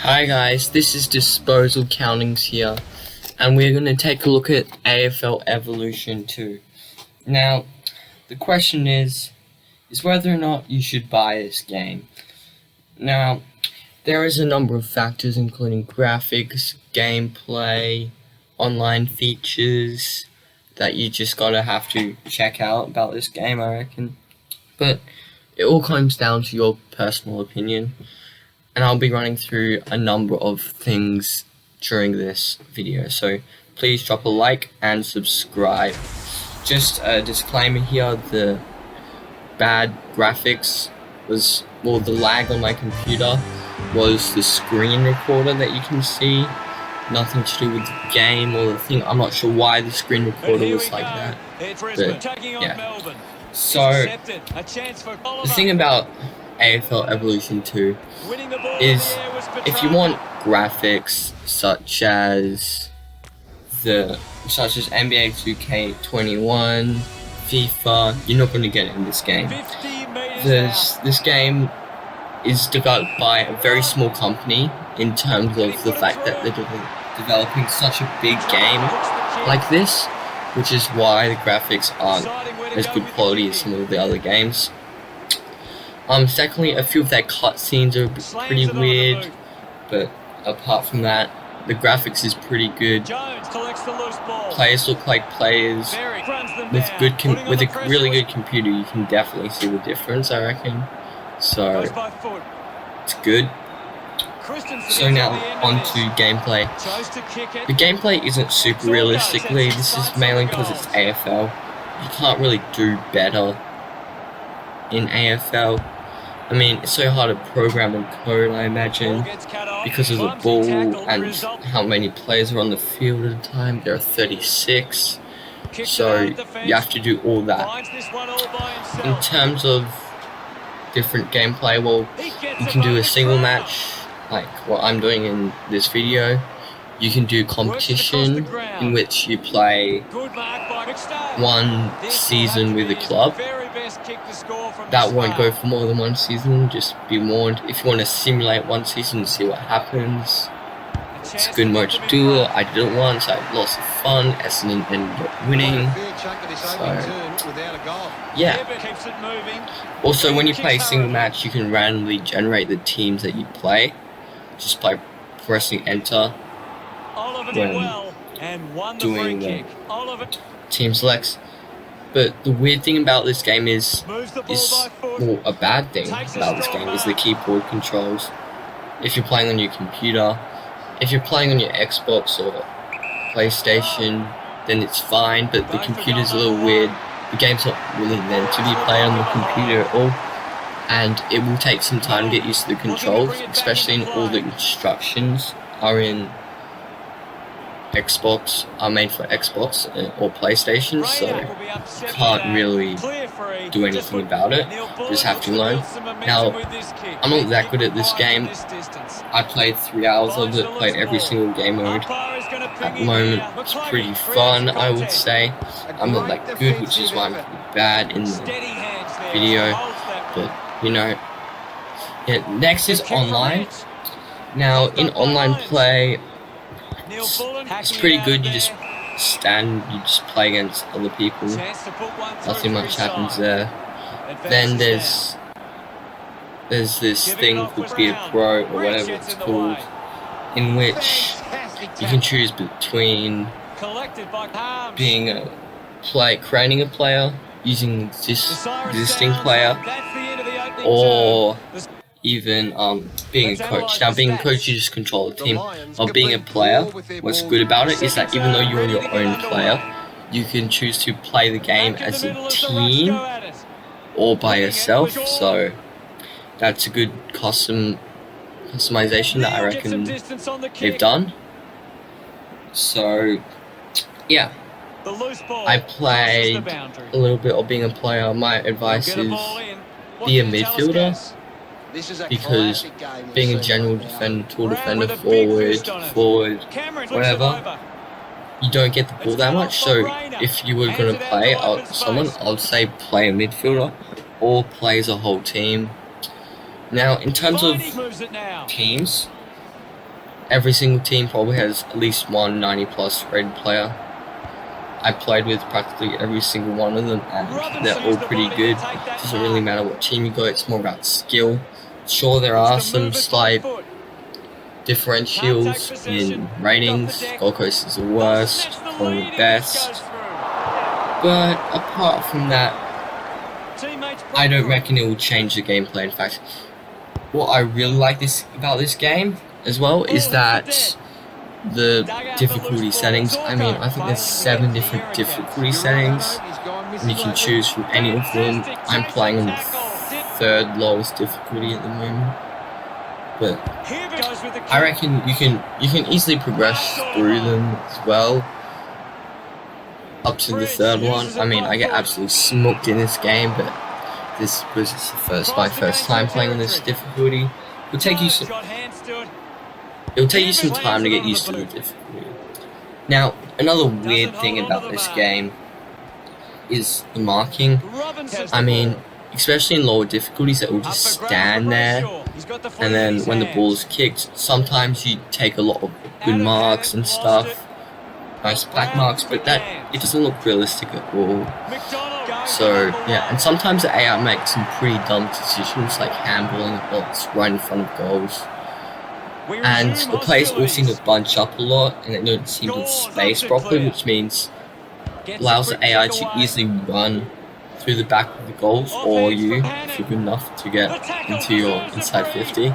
Hi guys, this is Disposal Countings here, and we're going to take a look at AFL Evolution 2. Now, the question is whether or not you should buy this game. Now, there is a number of factors including graphics, gameplay, online features that you just gotta have to check out about this game, I reckon. But it all comes down to your personal opinion. And I'll be running through a number of things during this video, so please drop a like and subscribe. Just a disclaimer here, the bad graphics was, well, the lag on my computer was the screen recorder that you can see, nothing to do with the game or the thing. I'm not sure why the screen recorder was like that, but yeah. So the thing about AFL Evolution 2 is if you want graphics such as NBA 2K21, FIFA, you're not going to get it in this game. This game is developed by a very small company in terms of the fact that they're developing such a big game like this, which is why the graphics aren't as good quality as some of the other games. Secondly, a few of their cutscenes are pretty weird, but apart from that, the graphics is pretty good. Players look like players. With a really good computer, you can definitely see the difference, I reckon. So it's good. So now on to gameplay. The gameplay isn't super realistically. This is mainly because it's AFL. You can't really do better in AFL. I mean, it's so hard to program and code, I imagine, because of the ball and how many players are on the field at a time. There are 36, so you have to do all that. In terms of different gameplay, well, you can do a single match, like what I'm doing in this video. You can do competition, in which you play one season with a club. That won't go for more than one season, just be warned. If you want to simulate one season and see what happens, it's a good mode to do it. I did it once, I had lots of fun, Essendon ended up winning. So, yeah. Also, when you play a single match, you can randomly generate the teams that you play, just by pressing enter when doing the team selects. But the weird thing about this game is well, a bad thing about this game is the keyboard controls. If you're playing on your computer, if you're playing on your Xbox or PlayStation, then it's fine, but the computer's a little weird. The game's not really meant to be played on the computer at all, and it will take some time to get used to the controls, especially in all the instructions are in Xbox, are made for Xbox or PlayStation, so you can't really do anything about it, just have to learn. Now, I'm not that good at this game. I played 3 hours of it, played every single game mode. At the moment, it's pretty fun, I would say. I'm not that good, which is why I'm pretty bad in the video, but, you know. Yeah, next is online. Now, in online play, it's pretty good. You just play against other people. Nothing much happens there. Then there's this thing called Be a Pro, or whatever it's called, in which you can choose between creating a player using this existing player, or even being a coach. Now, being a coach, you just control the team. While being a player, what's good about it is that even though you're your own player, you can choose to play the game as a team or by yourself. So that's a good customization that I reckon they've done. So yeah, I played a little bit of being a player. My advice is be a midfielder, because being a general defender, tall defender, forward, whatever, you don't get the ball that much. So if you were going to play someone, I'd say play a midfielder or play as a whole team. Now, in terms of teams, every single team probably has at least one 90+ rated player. I played with practically every single one of them, and they're all pretty good. It doesn't really matter what team you go, it's more about skill. Sure, there are some slight differentials in ratings. Gold Coast is the worst, Collingwood the best. But apart from that, I don't reckon it will change the gameplay. In fact, what I really like about this game as well is that the difficulty settings. I mean, I think there's 7 different difficulty settings, and you can choose from any of them. I'm playing on the 3rd lowest difficulty at the moment, but I reckon you can easily progress through them as well up to the 3rd one. I mean, I get absolutely smoked in this game, but this was my first time playing on this difficulty. It'll take you some time to get used to the difficulty. Now, another weird thing about this game is the marking. I mean, especially in lower difficulties, it will just stand there, and then when the ball is kicked, sometimes you take a lot of good marks and stuff, nice black marks, but it doesn't look realistic at all. So yeah, and sometimes the AI makes some pretty dumb decisions, like handballing the balls right in front of goals. And the players all seem to bunch up a lot, and they don't seem to space properly, which means allows the AI to easily run through the back of the goals, or you, if you're good enough to get into your inside 50.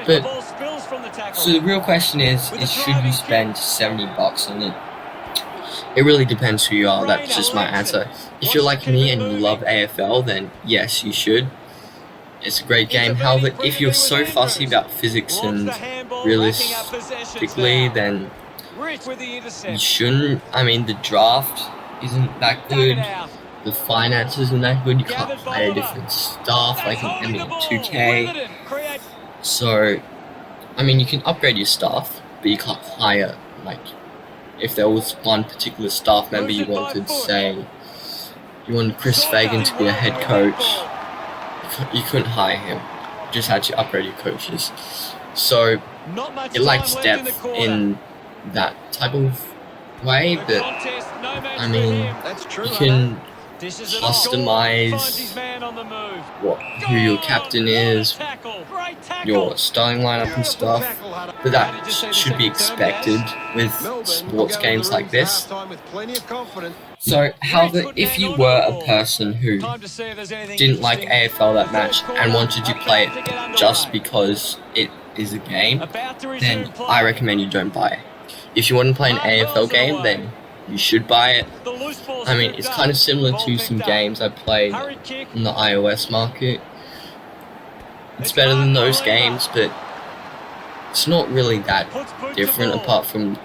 But so the real question is should you spend $70 on it? It really depends who you are. That's just my answer. If you're like me and you love AFL, then yes, you should. It's a great game. However, if you're so fussy about physics and realistically, then you shouldn't. I mean, the draft isn't that good. The finances isn't that good. You can't hire different stuff like in 2K. So, I mean, you can upgrade your staff, but you can't hire, like, if there was one particular staff member you wanted, say, you wanted Chris Fagan to be a head coach, you couldn't hire him. You just had to upgrade your coaches. So it lacks depth in that type of way, but I mean, you can customize who your captain is, your starting lineup and stuff, but that should be expected with sports games like this. So, however, if you were a person who didn't like AFL that much and wanted to play it just because it is a game, then I recommend you don't buy it. If you want to play an AFL game, then you should buy it. I mean, it's kind of similar to some games I played in the iOS market. It's better than those games, but it's not really that different apart from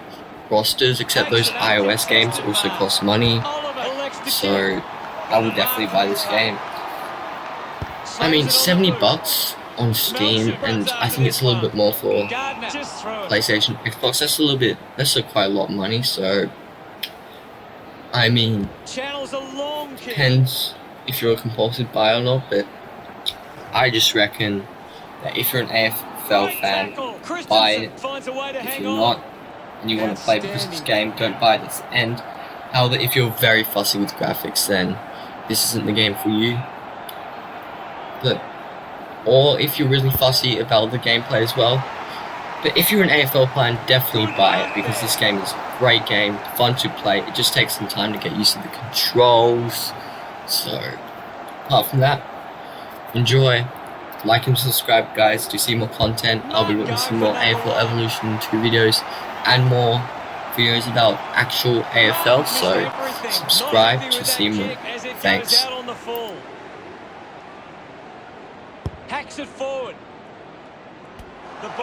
rosters, except those iOS games also cost money. So I would definitely buy this game. I mean, $70 on Steam, and I think it's a little bit more for PlayStation, Xbox. That's quite a lot of money, so I mean, depends if you're a compulsive buyer or not, but I just reckon that if you're an AFL fan, buy it. If you're not, and you want to play because of this game, don't buy it. That's the end. However, if you're very fussy with graphics, then this isn't the game for you. Or if you're really fussy about the gameplay as well. But if you're an AFL fan, definitely buy it, because this game is a great game, fun to play. It just takes some time to get used to the controls. So, apart from that, enjoy. Like and subscribe, guys, to see more content. I'll be releasing more AFL Evolution 2 videos and more videos about actual AFL, so subscribe to see more. Thanks. Hacks it forward.